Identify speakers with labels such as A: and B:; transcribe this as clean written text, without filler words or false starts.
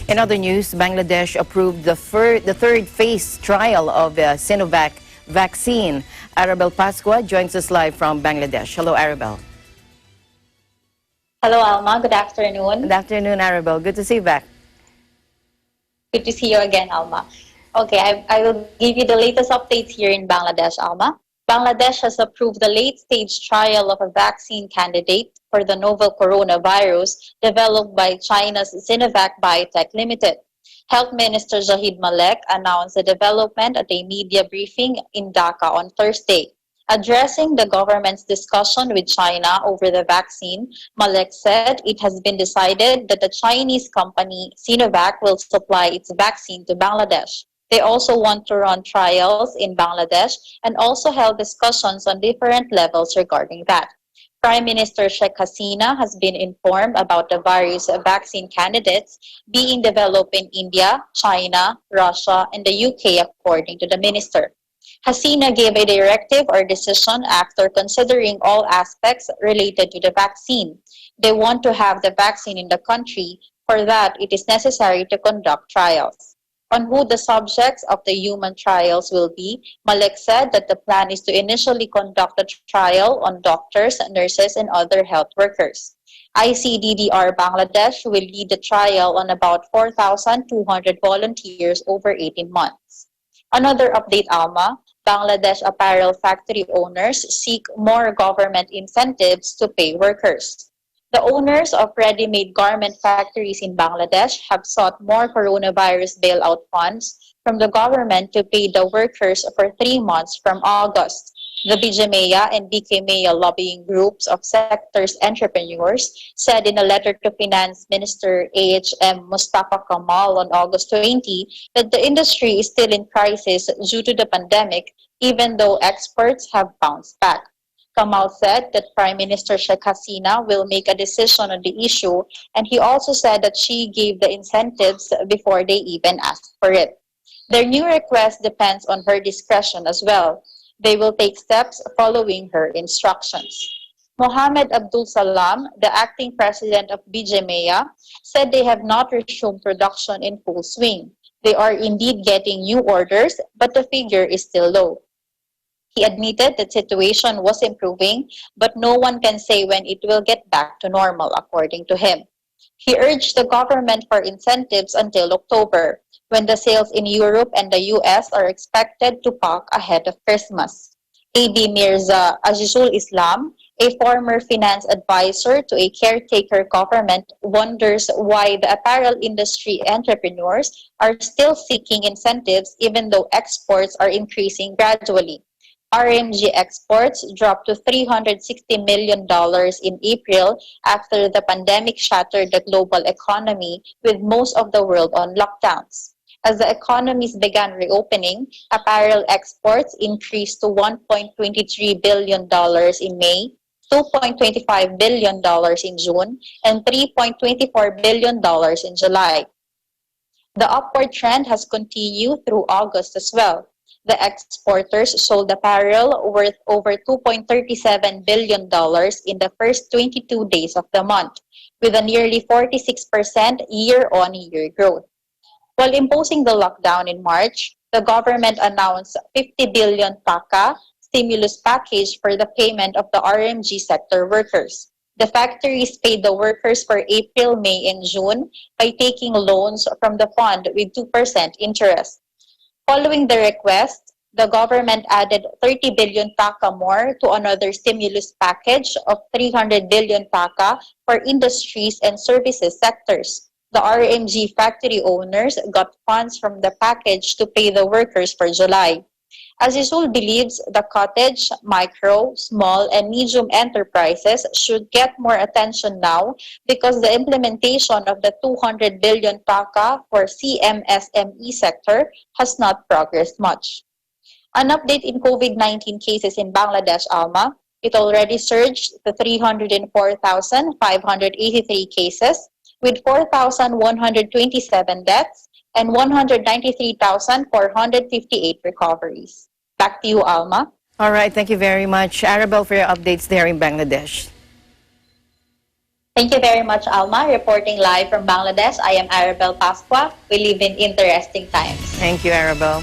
A: In other news, Bangladesh approved the third phase trial of Sinovac vaccine. Arabel Pascua joins us live from Bangladesh. Hello, Arabel.
B: Hello, Alma. Good afternoon.
A: Good afternoon, Arabel. Good to see you back.
B: Good to see you again, Alma. Okay, I will give you the latest updates here in Bangladesh, Alma. Bangladesh has approved the late-stage trial of a vaccine candidate for the novel coronavirus developed by China's Sinovac Biotech Limited. Health Minister Zahid Malik announced the development at a media briefing in Dhaka on Thursday. Addressing the government's discussion with China over the vaccine, Malik said it has been decided that the Chinese company Sinovac will supply its vaccine to Bangladesh. They also want to run trials in Bangladesh and also held discussions on different levels regarding that. Prime Minister Sheikh Hasina has been informed about the various vaccine candidates being developed in India, China, Russia, and the UK, according to the minister. Hasina gave a directive or decision after considering all aspects related to the vaccine. They want to have the vaccine in the country. For that, it is necessary to conduct trials. On who the subjects of the human trials will be, Malik said that the plan is to initially conduct a trial on doctors, nurses, and other health workers. ICDDR Bangladesh will lead the trial on about 4,200 volunteers over 18 months. Another update, Alma. Bangladesh apparel factory owners seek more government incentives to pay workers. The owners of ready-made garment factories in Bangladesh have sought more coronavirus bailout funds from the government to pay the workers for 3 months from August. The BJMEA and DKMEA lobbying groups of sector's entrepreneurs said in a letter to Finance Minister AHM Mustafa Kamal on August 20 that the industry is still in crisis due to the pandemic, even though exports have bounced back. Kamal said that Prime Minister Sheikh Hasina will make a decision on the issue, and he also said that she gave the incentives before they even asked for it. Their new request depends on her discretion as well. They will take steps following her instructions. Mohammed Abdul Salam, the acting president of BJMEA, said they have not resumed production in full swing. They are indeed getting new orders, but the figure is still low. He admitted that the situation was improving, but no one can say when it will get back to normal, according to him. He urged the government for incentives until October, when the sales in Europe and the US are expected to pack ahead of Christmas. AB Mirza Azizul Islam, a former finance advisor to a caretaker government, wonders why the apparel industry entrepreneurs are still seeking incentives even though exports are increasing gradually. RMG exports dropped to $360 million in April after the pandemic shattered the global economy, with most of the world on lockdowns. As the economies began reopening, apparel exports increased to $1.23 billion in May, $2.25 billion in June, and $3.24 billion in July. The upward trend has continued through August as well. The exporters sold apparel worth over $2.37 billion in the first 22 days of the month, with a nearly 46% year-on-year growth. While imposing the lockdown in March, the government announced 50 billion taka stimulus package for the payment of the RMG sector workers. The factories paid the workers for April, May, and June by taking loans from the fund with 2% interest. Following the request, the government added 30 billion taka more to another stimulus package of 300 billion taka for industries and services sectors. The RMG factory owners got funds from the package to pay the workers for July. Azizul believes the cottage, micro, small, and medium enterprises should get more attention now because the implementation of the 200 billion taka for CMSME sector has not progressed much. An update in COVID-19 cases in Bangladesh, Alma. It already surged to 304,583 cases, with 4,127 deaths and 193,458 recoveries. Back to you, Alma.
A: All right, thank you very much, Arabel, for your updates there in Bangladesh.
B: Thank you very much, Alma. Reporting live from Bangladesh, I am Arabel Pasqua. We live in interesting times.
A: Thank you, Arabel.